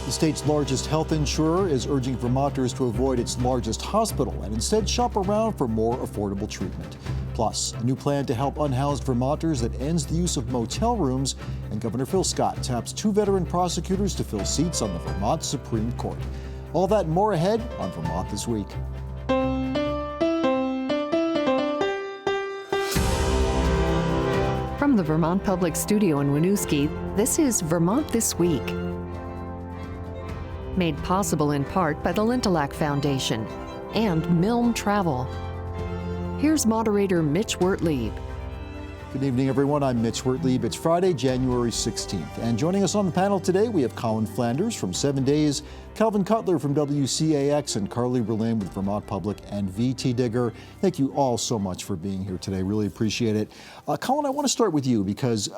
The state's largest health insurer is urging Vermonters to avoid its largest hospital and instead shop around for more affordable treatment. Plus, a new plan to help unhoused Vermonters that ends the use of motel rooms, and Governor Phil Scott taps 2 veteran prosecutors to fill seats on the Vermont Supreme Court. All that and more ahead on Vermont This Week. From the Vermont Public Studio in Winooski, this is Vermont This Week. Made possible in part by the Lintelak Foundation and Milne Travel. Here's Moderator Mitch Wertlieb. Good evening, everyone. I'm Mitch Wertlieb. It's Friday, January 16th. And joining us on the panel today, we have Colin Flanders from 7 Days, Calvin Cutler from WCAX, and Carly Berlin with Vermont Public and VTDigger. Thank you all so much for being here today. Really appreciate it. Colin, I want to start with you because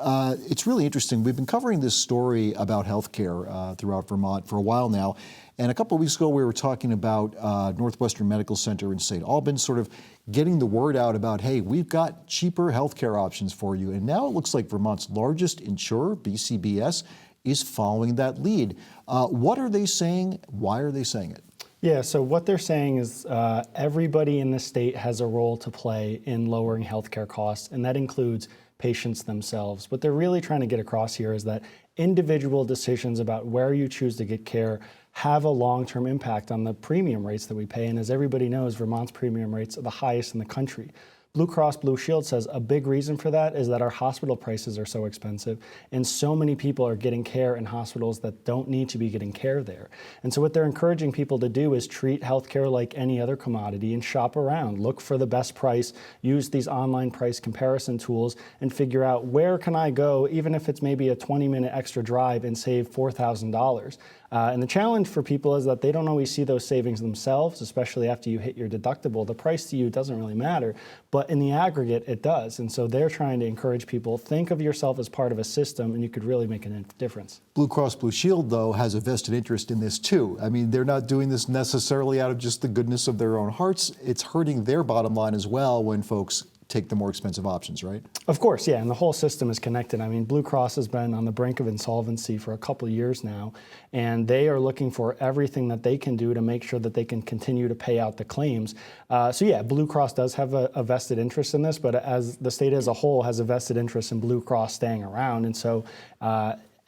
it's really interesting. We've been covering this story about healthcare throughout Vermont for a while now. And a couple of weeks ago, we were talking about Northwestern Medical Center in St. Albans, sort of getting the word out about, hey, we've got cheaper healthcare options for you. And now it looks like Vermont's largest insurer, BCBS, is following that lead. What are they saying? Why are they saying it? Yeah, so what they're saying is everybody in the state has a role to play in lowering healthcare costs, and that includes patients themselves. What they're really trying to get across here is that individual decisions about where you choose to get care have a long-term impact on the premium rates that we pay. And as everybody knows, Vermont's premium rates are the highest in the country. Blue Cross Blue Shield says a big reason for that is that our hospital prices are so expensive and so many people are getting care in hospitals that don't need to be getting care there. And so what they're encouraging people to do is treat healthcare like any other commodity and shop around, look for the best price, use these online price comparison tools and figure out where can I go, even if it's maybe a 20-minute extra drive, and save $4,000. And the challenge for people is that they don't always see those savings themselves, especially after you hit your deductible. The price to you doesn't really matter, but in the aggregate, it does. And so they're trying to encourage people, think of yourself as part of a system, and you could really make a difference. Blue Cross Blue Shield, though, has a vested interest in this, too. I mean, they're not doing this necessarily out of just the goodness of their own hearts. It's hurting their bottom line as well when folks take the more expensive options, right? Of course, yeah, and the whole system is connected. I mean, Blue Cross has been on the brink of insolvency for a couple of years now, and they are looking for everything that they can do to make sure that they can continue to pay out the claims. So yeah, Blue Cross does have a vested interest in this, but as the state as a whole has a vested interest in Blue Cross staying around, and so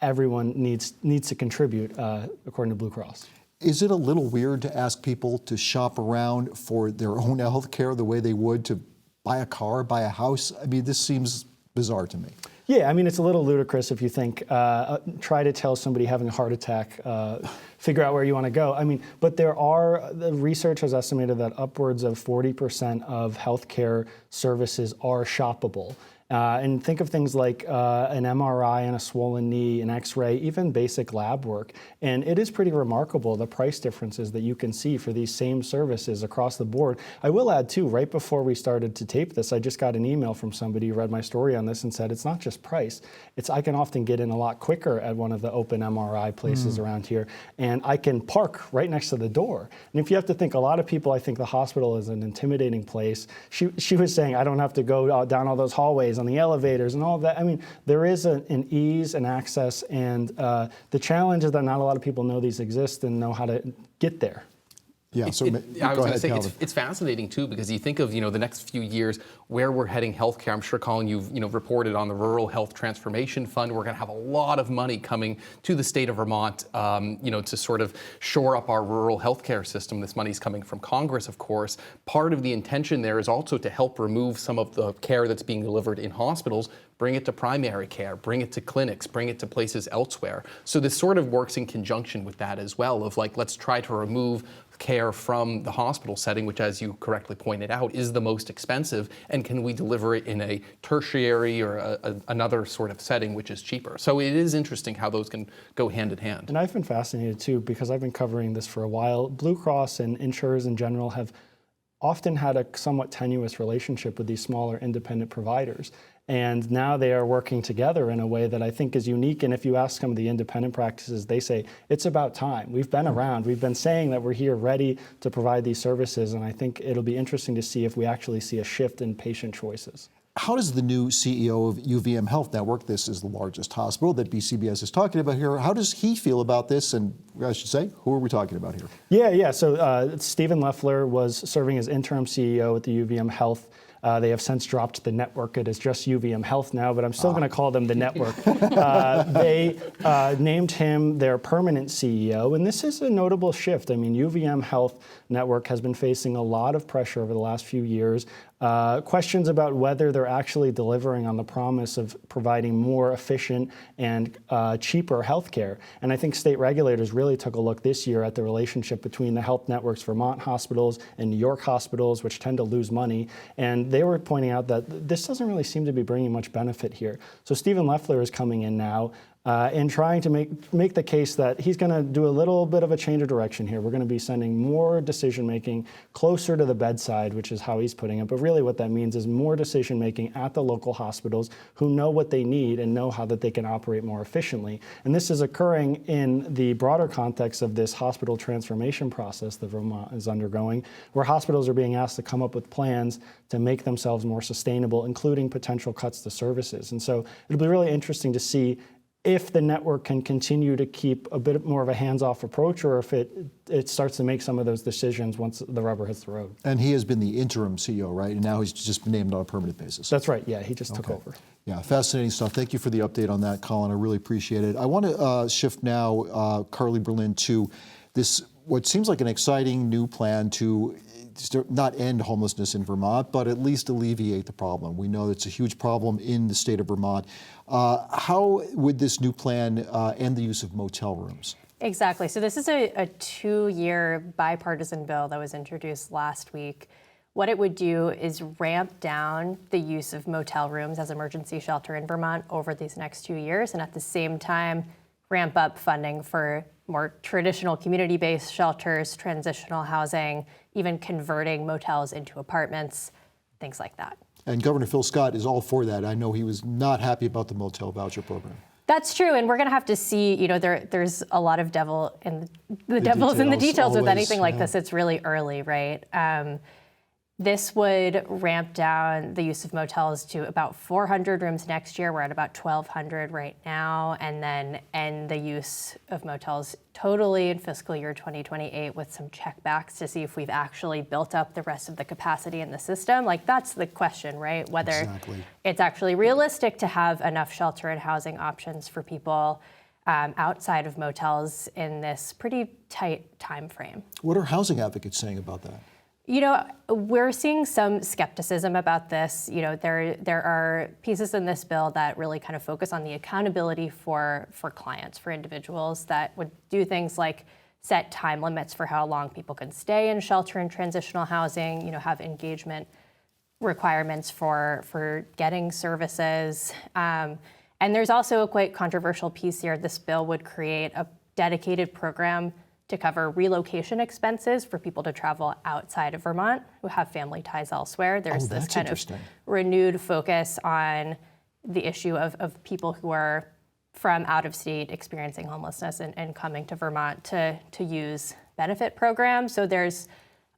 everyone needs to contribute according to Blue Cross. Is it a little weird to ask people to shop around for their own health care the way they would to buy a car, buy a house? I mean, this seems bizarre to me. Yeah, I mean, it's a little ludicrous if you think, try to tell somebody having a heart attack, figure out where you want to go. I mean, but the research has estimated that upwards of 40% of healthcare services are shoppable. And think of things like an MRI and a swollen knee, an X-ray, even basic lab work. And it is pretty remarkable, the price differences that you can see for these same services across the board. I will add, too, right before we started to tape this, I just got an email from somebody who read my story on this and said, it's not just price. I can often get in a lot quicker at one of the open MRI places around here, and I can park right next to the door. And if you have to think, a lot of people, I think the hospital is an intimidating place. She was saying, I don't have to go down all those hallways on the elevators and all of that. I mean, there is an ease and access, and the challenge is that not a lot of people know these exist and know how to get there. Yeah, so I was going to say it's fascinating too, because you think of the next few years where we're heading healthcare. I'm sure, Colin, you've reported on the Rural Health Transformation Fund. We're going to have a lot of money coming to the state of Vermont, to sort of shore up our rural healthcare system. This money's coming from Congress, of course. Part of the intention there is also to help remove some of the care that's being delivered in hospitals, bring it to primary care, bring it to clinics, bring it to places elsewhere. So this sort of works in conjunction with that as well, of like, let's try to remove care from the hospital setting, which, as you correctly pointed out, is the most expensive, and can we deliver it in a tertiary or another sort of setting which is cheaper? So it is interesting how those can go hand in hand. And I've been fascinated too, because I've been covering this for a while. Blue Cross and insurers in general have often had a somewhat tenuous relationship with these smaller independent providers. And now they are working together in a way that I think is unique. And if you ask some of the independent practices, they say, it's about time. We've been around. We've been saying that we're here ready to provide these services. And I think it'll be interesting to see if we actually see a shift in patient choices. How does the new CEO of UVM Health Network, this is the largest hospital that BCBS is talking about here, how does he feel about this? And I should say, who are we talking about here? Yeah. So Stephen Loeffler was serving as interim CEO at the UVM Health. They have since dropped the network. It is just UVM Health now, but I'm still going to call them the network. They named him their permanent CEO, and this is a notable shift. I mean, UVM Health Network has been facing a lot of pressure over the last few years. Questions about whether they're actually delivering on the promise of providing more efficient and cheaper healthcare. And I think state regulators really took a look this year at the relationship between the health networks, Vermont hospitals and New York hospitals, which tend to lose money. And they were pointing out that this doesn't really seem to be bringing much benefit here. So Stephen Loeffler is coming in now and trying to make the case that he's going to do a little bit of a change of direction here. We're going to be sending more decision-making closer to the bedside, which is how he's putting it. But really what that means is more decision-making at the local hospitals who know what they need and know how that they can operate more efficiently. And this is occurring in the broader context of this hospital transformation process that Vermont is undergoing, where hospitals are being asked to come up with plans to make themselves more sustainable, including potential cuts to services. And so it'll be really interesting to see if the network can continue to keep a bit more of a hands-off approach, or if it starts to make some of those decisions once the rubber hits the road. And he has been the interim CEO, right? And now he's just been named on a permanent basis. That's right. Yeah, he just took over. Yeah, fascinating stuff. Thank you for the update on that, Colin. I really appreciate it. I want to shift now, Carly Berlin, to this, what seems like an exciting new plan to not end homelessness in Vermont, but at least alleviate the problem. We know it's a huge problem in the state of Vermont. How would this new plan end the use of motel rooms? Exactly. So this is a 2-year bipartisan bill that was introduced last week. What it would do is ramp down the use of motel rooms as emergency shelter in Vermont over these next 2 years, and at the same time, ramp up funding for more traditional community-based shelters, transitional housing, even converting motels into apartments, things like that. And Governor Phil Scott is all for that. I know he was not happy about the motel voucher program. That's true, and we're going to have to see. You know, there's a lot of devil in the devil's in the details always, with anything like this. It's really early, right? This would ramp down the use of motels to about 400 rooms next year. We're at about 1,200 right now, and then end the use of motels totally in fiscal year 2028 with some checkbacks to see if we've actually built up the rest of the capacity in the system. Like, that's the question, right? Whether it's actually realistic to have enough shelter and housing options for people outside of motels in this pretty tight time frame. What are housing advocates saying about that? You know, we're seeing some skepticism about this. You know, there are pieces in this bill that really kind of focus on the accountability for clients, for individuals, that would do things like set time limits for how long people can stay in shelter and transitional housing, you know, have engagement requirements for getting services. And there's also a quite controversial piece here. This bill would create a dedicated program to cover relocation expenses for people to travel outside of Vermont who have family ties elsewhere. There's this kind of renewed focus on the issue of people who are from out of state experiencing homelessness and coming to Vermont to use benefit programs. So there's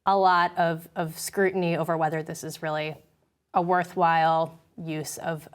a lot of scrutiny over whether this is really a worthwhile use of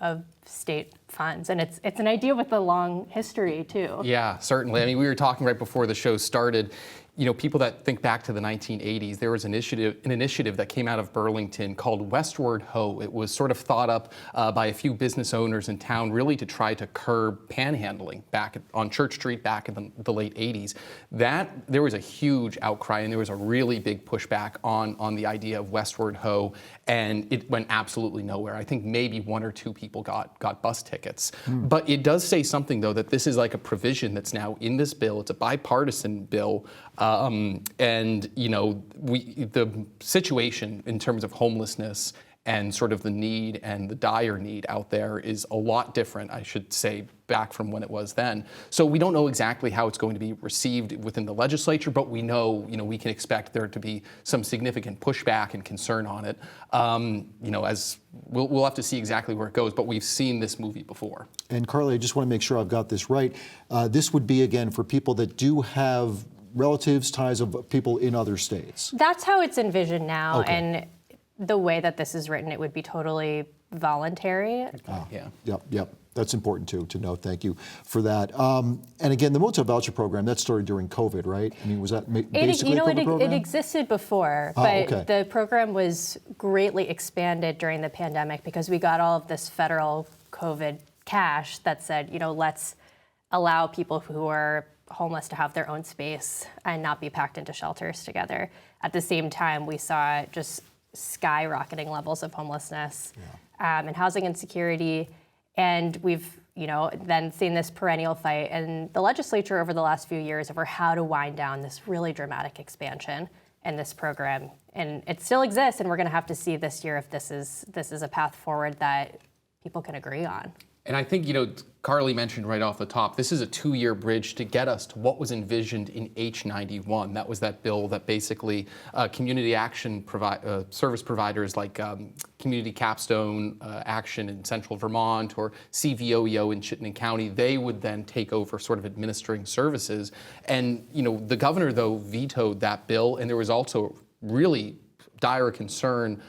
state funds. And it's an idea with a long history, too. Yeah, certainly. I mean, we were talking right before the show started. You know, people that think back to the 1980s, there was an initiative that came out of Burlington called Westward Ho. It was sort of thought up by a few business owners in town, really to try to curb panhandling back on Church Street back in the late 80s. There was a huge outcry, and there was a really big pushback on the idea of Westward Ho, and it went absolutely nowhere. I think maybe 1 or 2 people got bus tickets. But it does say something, though, that this is like a provision that's now in this bill. It's a bipartisan bill. And, you know, the situation in terms of homelessness and sort of the need and the dire need out there is a lot different, I should say, back from when it was then. So we don't know exactly how it's going to be received within the legislature, but we know, we can expect there to be some significant pushback and concern on it. As we'll have to see exactly where it goes, but we've seen this movie before. And Carly, I just want to make sure I've got this right. This would be, again, for people that do have relatives, ties of people in other states. That's how it's envisioned now. Okay. And the way that this is written, it would be totally voluntary. Yeah. Yep. That's important too, to know. Thank you for that. And again, the motel voucher program, that started during COVID, right? I mean, was that basically a COVID program? It existed before, but the program was greatly expanded during the pandemic because we got all of this federal COVID cash that said, let's allow people who are homeless to have their own space and not be packed into shelters together. At the same time, we saw just skyrocketing levels of homelessness and housing insecurity. And we've, then seen this perennial fight in the legislature over the last few years over how to wind down this really dramatic expansion in this program. And it still exists, and we're going to have to see this year if this is a path forward that people can agree on. And I think, Carly mentioned right off the top, this is a 2-year bridge to get us to what was envisioned in H91. That was that bill that basically community action service providers like Community Capstone Action in Central Vermont or CVOEO in Chittenden County, they would then take over sort of administering services. And, the governor, though, vetoed that bill, and there was also really dire concern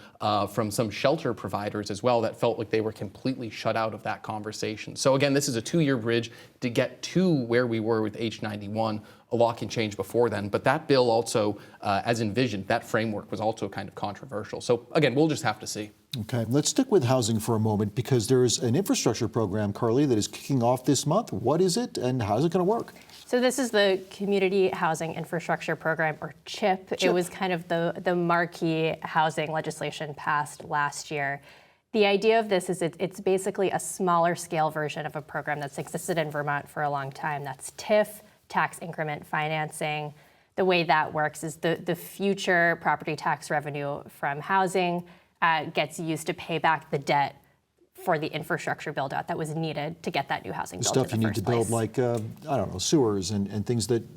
from some shelter providers as well that felt like they were completely shut out of that conversation. So again, this is a 2-year bridge to get to where we were with H91. A lot can change before then, but that bill also, as envisioned, that framework was also kind of controversial. So again, we'll just have to see. Okay, let's stick with housing for a moment because there's an infrastructure program, Carly, that is kicking off this month. What is it and how is it going to work? So this is the Community Housing Infrastructure Program, or CHIP. It was kind of the marquee housing legislation passed last year. The idea of this is it's basically a smaller scale version of a program that's existed in Vermont for a long time. That's TIF, tax increment financing. The way that works is the future property tax revenue from housing gets used to pay back the debt for the infrastructure build out that was needed to get that new housing built in the first place. Stuff you need to build like, I don't know, sewers and things that,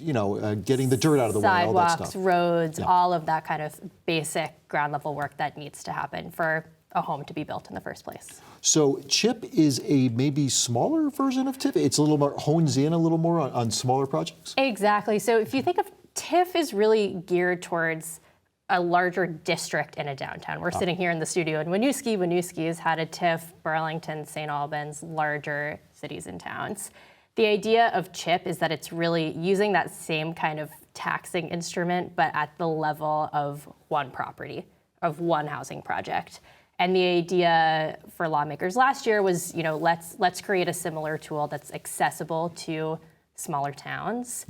getting the dirt out of the way, all that stuff. Sidewalks, roads, all of that kind of basic ground level work that needs to happen for a home to be built in the first place. So CHIP is a maybe smaller version of TIF? It's a little more, hones in a little more on smaller projects? Exactly. So if you think of TIF is really geared towards a larger district in a downtown. We're sitting here in the studio in Winooski. Winooski has had a TIF, Burlington, St. Albans, larger cities and towns. The idea of CHIP is that it's really using that same kind of taxing instrument, but at the level of one property, of one housing project. And the idea for lawmakers last year was, let's create a similar tool that's accessible to smaller towns.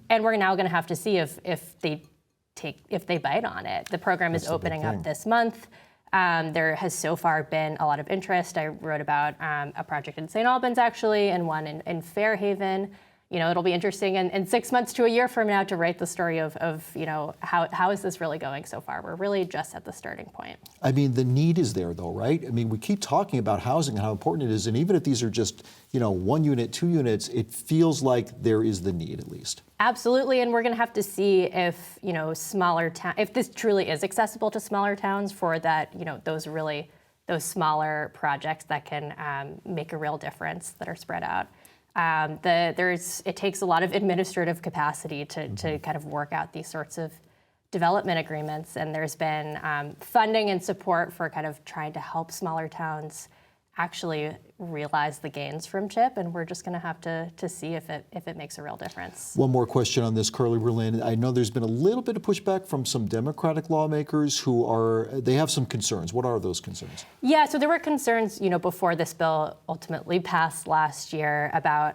And we're now going to have to see if they bite on it. The program is opening up this month. There has so far been a lot of interest. I wrote about a project in St. Albans, actually, and one in Fairhaven. It'll be interesting in 6 months to a year from now to write the story of how is this really going so far? We're really just at the starting point. I mean, the need is there, though, right? I mean, we keep talking about housing and how important it is, and even if these are just, 1 unit, 2 units, it feels like there is the need, at least. Absolutely, and we're going to have to see if, if this truly is accessible to smaller towns for that, those smaller projects that can make a real difference that are spread out. It takes a lot of administrative capacity to kind of work out these sorts of development agreements, and there's been funding and support for kind of trying to help smaller towns actually realize the gains from CHIP, and we're just going to have to see if it makes a real difference. One more question on this, Carly Berlin. I know there's been a little bit of pushback from some Democratic lawmakers they have some concerns. What are those concerns? Yeah, so there were concerns, before this bill ultimately passed last year about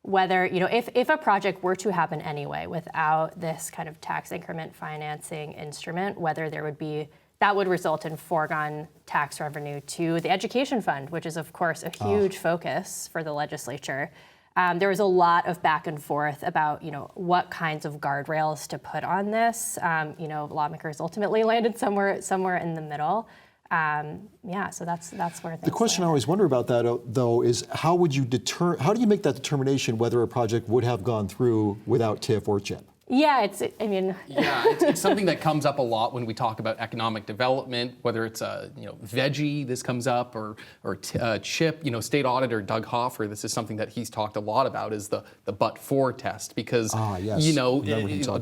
whether, if a project were to happen anyway without this kind of tax increment financing instrument, whether that would result in foregone tax revenue to the education fund, which is, of course, a huge focus for the legislature. There was a lot of back and forth about, what kinds of guardrails to put on this. Lawmakers ultimately landed somewhere in the middle. So that's where things The question I always wonder about that, though, is how do you make that determination whether a project would have gone through without TIF or CHIP? Yeah, it's something that comes up a lot when we talk about economic development, whether it's veggie, this comes up, or CHIP. State Auditor Doug Hoffer, this is something that he's talked a lot about, is the but-for test, because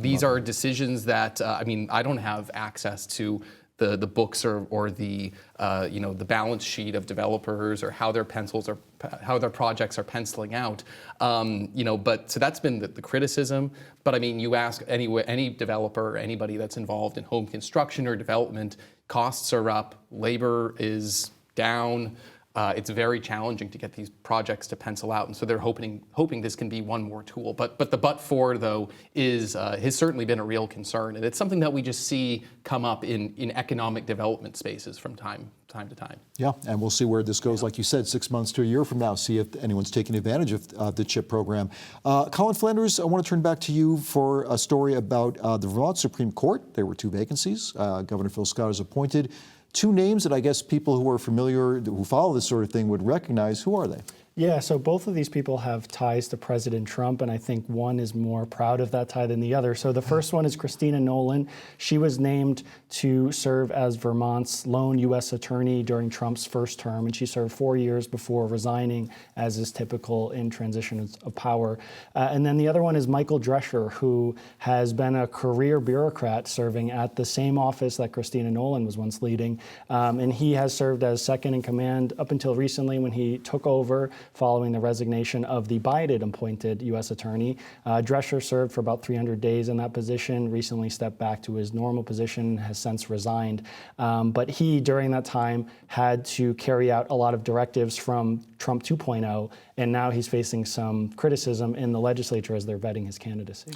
these are decisions that I don't have access to the books or the the balance sheet of developers or how their projects are penciling out. But so that's been the criticism. But I mean, you ask any developer, anybody that's involved in home construction or development, costs are up, labor is down. It's very challenging to get these projects to pencil out, and so they're hoping this can be one more tool. But the but-for, though, has certainly been a real concern, and it's something that we just see come up in economic development spaces from time to time. Yeah, and we'll see where this goes, like you said, 6 months to a year from now, see if anyone's taking advantage of the CHIP program. Colin Flanders, I want to turn back to you for a story about the Vermont Supreme Court. There were 2 vacancies. Governor Phil Scott has appointed 2 names that I guess people who are familiar, who follow this sort of thing, would recognize. Who are they? Yeah, so both of these people have ties to President Trump, and I think one is more proud of that tie than the other. So the first one is Christina Nolan. She was named to serve as Vermont's lone U.S. attorney during Trump's first term, and she served 4 years before resigning, as is typical in transitions of power. And then the other one is Michael Drescher, who has been a career bureaucrat serving at the same office that Christina Nolan was once leading. And he has served as second in command up until recently when he took over following the resignation of the Biden-appointed U.S. attorney. Drescher served for about 300 days in that position, recently stepped back to his normal position, has since resigned. But he, during that time, had to carry out a lot of directives from Trump 2.0, and now he's facing some criticism in the legislature as they're vetting his candidacy.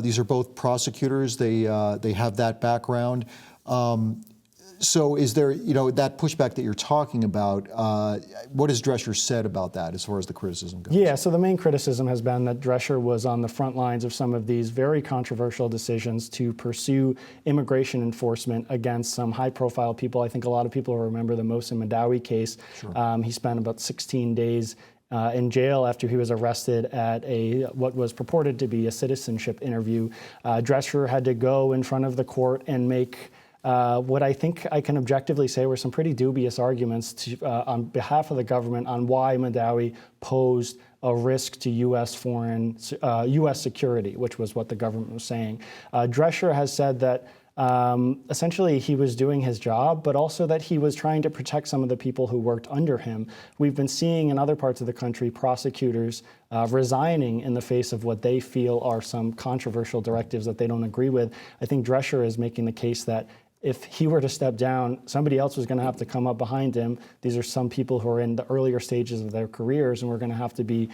These are both prosecutors. They have that background. So is there, that pushback that you're talking about, what has Drescher said about that as far as the criticism goes? Yeah, so the main criticism has been that Drescher was on the front lines of some of these very controversial decisions to pursue immigration enforcement against some high-profile people. I think a lot of people remember the Mohsen Madawi case. Sure. He spent about 16 days in jail after he was arrested at what was purported to be a citizenship interview. Drescher had to go in front of the court and make what I think I can objectively say were some pretty dubious arguments on behalf of the government on why Madawi posed a risk to U.S. security, which was what the government was saying. Drescher has said that essentially he was doing his job, but also that he was trying to protect some of the people who worked under him. We've been seeing in other parts of the country prosecutors resigning in the face of what they feel are some controversial directives that they don't agree with. I think Drescher is making the case that if he were to step down, somebody else was going to have to come up behind him. These are some people who are in the earlier stages of their careers, and we're going to have to be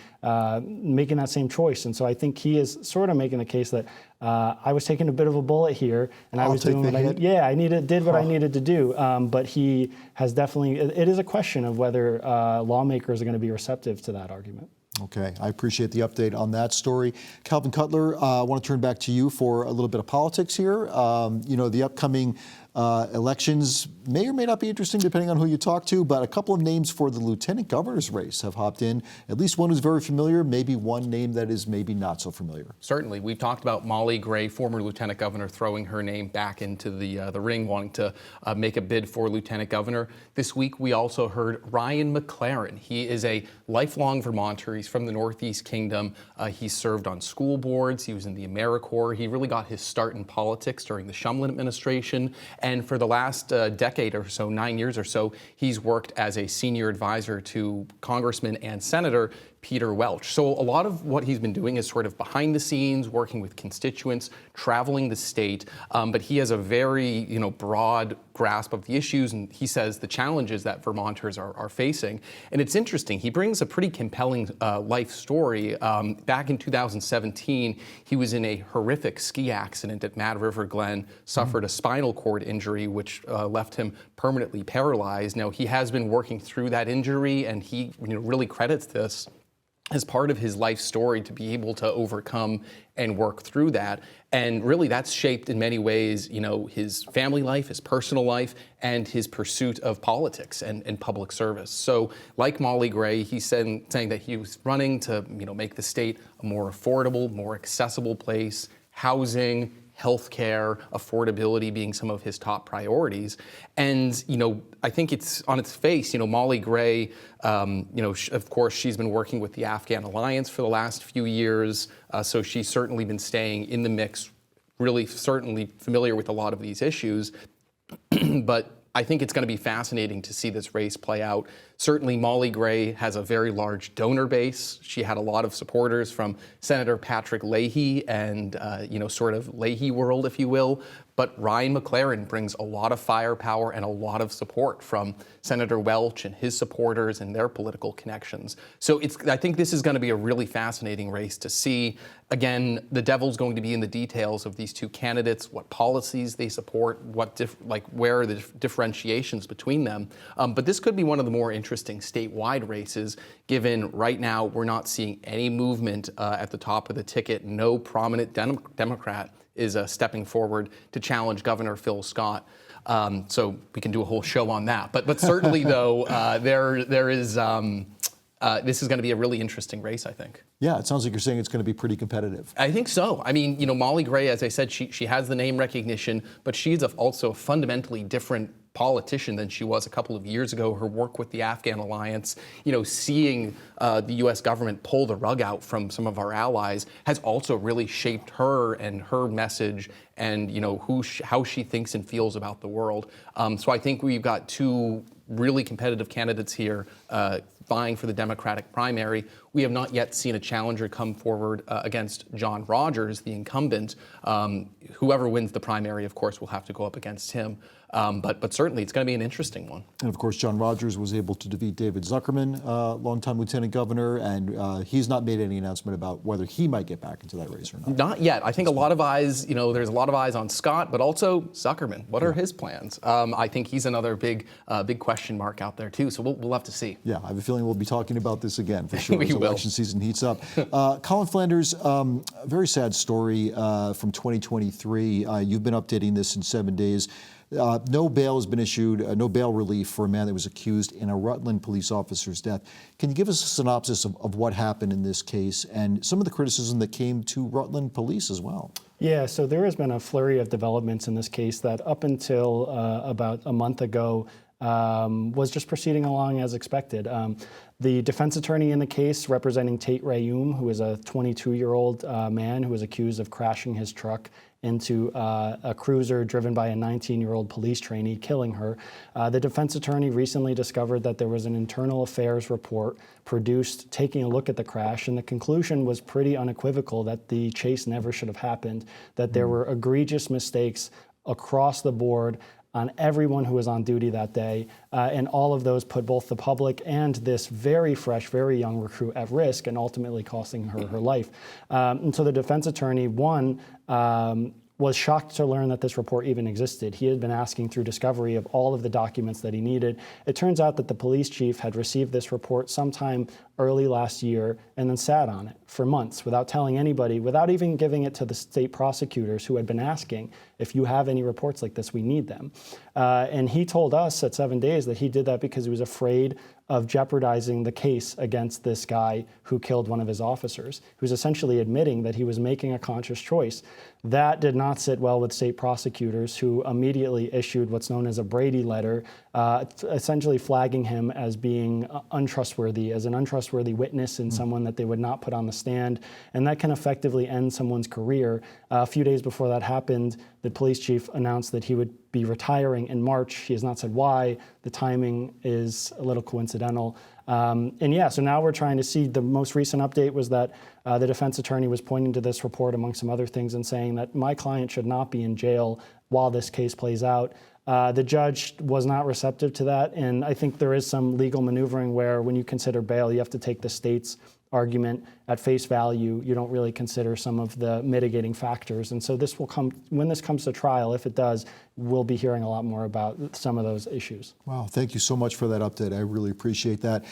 making that same choice. And so I think he is sort of making the case that I was taking a bit of a bullet here, and I was doing what I did what I needed to do. But he has definitely. It is a question of whether lawmakers are going to be receptive to that argument. Okay, I appreciate the update on that story. Calvin Cutler, I want to turn back to you for a little bit of politics here. The upcoming elections may or may not be interesting depending on who you talk to, but a couple of names for the lieutenant governor's race have hopped in. At least one who's very familiar, maybe one name that is maybe not so familiar. Certainly. We've talked about Molly Gray, former lieutenant governor, throwing her name back into the ring, wanting to make a bid for lieutenant governor. This week, we also heard Ryan McLaren. He is a lifelong Vermonter. He's from the Northeast Kingdom. He served on school boards. He was in the AmeriCorps. He really got his start in politics during the Shumlin administration. And for the last decade or so, 9 years or so, he's worked as a senior advisor to Congressman and Senator Peter Welch. So a lot of what he's been doing is sort of behind the scenes, working with constituents, traveling the state. But he has a very broad grasp of the issues, and he says the challenges that Vermonters are facing. And it's interesting. He brings a pretty compelling life story. Back in 2017, he was in a horrific ski accident at Mad River Glen, suffered a spinal cord injury, which left him permanently paralyzed. Now, he has been working through that injury, and he really credits this as part of his life story to be able to overcome and work through that. And really that's shaped in many ways, his family life, his personal life, and his pursuit of politics and public service. So like Molly Gray, he's saying that he was running to, make the state a more affordable, more accessible place, housing, healthcare, affordability being some of his top priorities. And, I think it's on its face, Molly Gray, of course, she's been working with the Afghan Alliance for the last few years. So she's certainly been staying in the mix, really certainly familiar with a lot of these issues. But I think it's going to be fascinating to see this race play out. Certainly, Molly Gray has a very large donor base. She had a lot of supporters from Senator Patrick Leahy and, sort of Leahy world, if you will. But Ryan McLaren brings a lot of firepower and a lot of support from Senator Welch and his supporters and their political connections. So I think this is going to be a really fascinating race to see. Again, the devil's going to be in the details of these two candidates, what policies they support, where are the differentiations between them. But this could be one of the more interesting statewide races, given right now we're not seeing any movement at the top of the ticket. No prominent Democrat is stepping forward to challenge Governor Phil Scott. So we can do a whole show on that. But certainly, though, there is this is going to be a really interesting race, I think. Yeah, it sounds like you're saying it's going to be pretty competitive. I think so. I mean, Molly Gray, as I said, she has the name recognition, but she's also a fundamentally different politician than she was a couple of years ago. Her work with the Afghan alliance, seeing the U.S. government pull the rug out from some of our allies has also really shaped her and her message and, how she thinks and feels about the world. So I think we've got two really competitive candidates here vying for the Democratic primary. We have not yet seen a challenger come forward against John Rogers, the incumbent. Whoever wins the primary, of course, will have to go up against him. But certainly, it's going to be an interesting one. And of course, John Rogers was able to defeat David Zuckerman, longtime lieutenant governor, and he's not made any announcement about whether he might get back into that race or not. Not yet. I think a lot of eyes, there's a lot of eyes on Scott, but also Zuckerman. What are his plans? I think he's another big question mark out there too. So we'll have to see. Yeah, I have a feeling we'll be talking about this again for sure We as will. election season heats up. Colin Flanders, a very sad story from 2023. You've been updating this in 7 days. No bail has been issued, no bail relief for a man that was accused in a Rutland police officer's death. Can you give us a synopsis of what happened in this case and some of the criticism that came to Rutland police as well? Yeah, so there has been a flurry of developments in this case that up until about a month ago was just proceeding along as expected. The defense attorney in the case representing Tate Rayum, who is a 22-year-old man who was accused of crashing his truck into a cruiser driven by a 19-year-old police trainee, killing her. The defense attorney recently discovered that there was an internal affairs report produced taking a look at the crash, and the conclusion was pretty unequivocal that the chase never should have happened, that there were egregious mistakes across the board on everyone who was on duty that day, and all of those put both the public and this very fresh, very young recruit at risk and ultimately costing her her life. And so the defense attorney, was shocked to learn that this report even existed. He had been asking through discovery of all of the documents that he needed. It turns out that the police chief had received this report sometime early last year and then sat on it for months without telling anybody, without even giving it to the state prosecutors who had been asking, if you have any reports like this, we need them. And he told us at 7 days that he did that because he was afraid of jeopardizing the case against this guy who killed one of his officers, who's essentially admitting that he was making a conscious choice. That did not sit well with state prosecutors, who immediately issued what's known as a Brady letter, essentially flagging him as being untrustworthy, as an untrustworthy witness and someone that they would not put on the stand. And that can effectively end someone's career. A few days before that happened, the police chief announced that he would be retiring in March. He has not said why. The timing is a little coincidental. So now we're trying to see. The most recent update was that the defense attorney was pointing to this report among some other things and saying that my client should not be in jail while this case plays out. The judge was not receptive to that, and I think there is some legal maneuvering where when you consider bail, you have to take the state's argument at face value. You don't really consider some of the mitigating factors. And so this will come, when this comes to trial, if it does, we'll be hearing a lot more about some of those issues. Wow, thank you so much for that update. I really appreciate that.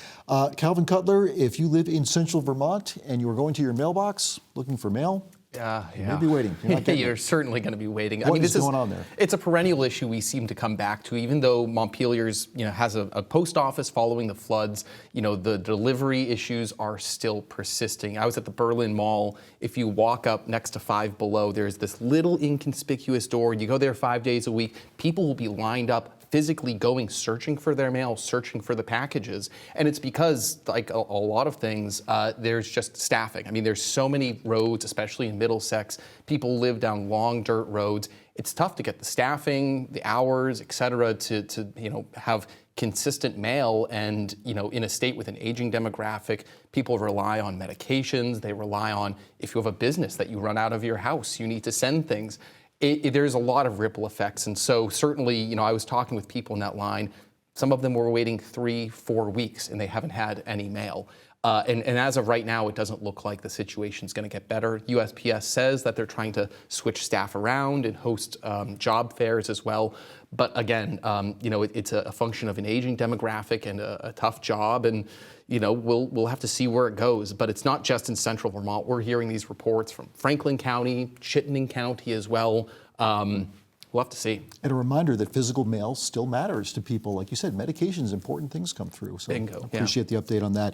Calvin Cutler, if you live in central Vermont and you are going to your mailbox looking for mail, you may be waiting. You're certainly going to be waiting. What is going on there? It's a perennial issue we seem to come back to, even though Montpelier's has a post office following the floods. The delivery issues are still persisting. I was at the Berlin Mall. If you walk up next to Five Below, there's this little inconspicuous door. You go there 5 days a week. People will be lined up physically going searching for their mail, searching for the packages. And it's because, like a lot of things, there's just staffing. I mean, there's so many roads, especially in Middlesex. People live down long dirt roads. It's tough to get the staffing, the hours, et cetera, to have consistent mail. And in a state with an aging demographic, people rely on medications. They rely on, if you have a business that you run out of your house, you need to send things. There's a lot of ripple effects. And so certainly, I was talking with people in that line. Some of them were waiting 3-4 weeks and they haven't had any mail. And as of right now, it doesn't look like the situation's going to get better. USPS says that they're trying to switch staff around and host job fairs as well. But again, it's a function of an aging demographic and a tough job. And we'll have to see where it goes. But it's not just in central Vermont. We're hearing these reports from Franklin County, Chittenden County as well. We'll have to see. And a reminder that physical mail still matters to people. Like you said, medications, important things come through. So Bingo. I appreciate the update on that.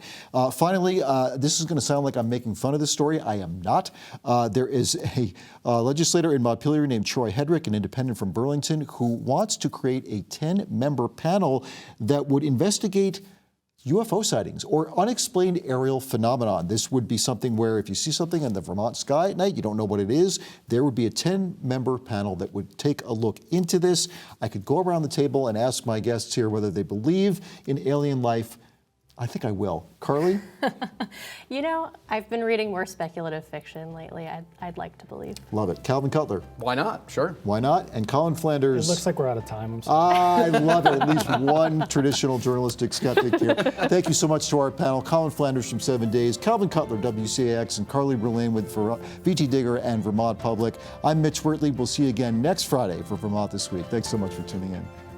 Finally, this is going to sound like I'm making fun of this story. I am not. There is a legislator in Montpelier named Troy Hedrick, an independent from Burlington, who wants to create a 10-member panel that would investigate UFO sightings or unexplained aerial phenomenon. This would be something where if you see something in the Vermont sky at night, you don't know what it is, there would be a 10-member panel that would take a look into this. I could go around the table and ask my guests here whether they believe in alien life. I think I will. Carly? I've been reading more speculative fiction lately. I'd like to believe. Love it. Calvin Cutler? Why not? Sure. Why not? And Colin Flanders? It looks like we're out of time. I'm sorry. I love it. At least one traditional journalistic skeptic here. Thank you so much to our panel. Colin Flanders from 7 Days, Calvin Cutler, WCAX, and Carly Berlin with VTDigger and Vermont Public. I'm Mitch Wertlieb. We'll see you again next Friday for Vermont This Week. Thanks so much for tuning in.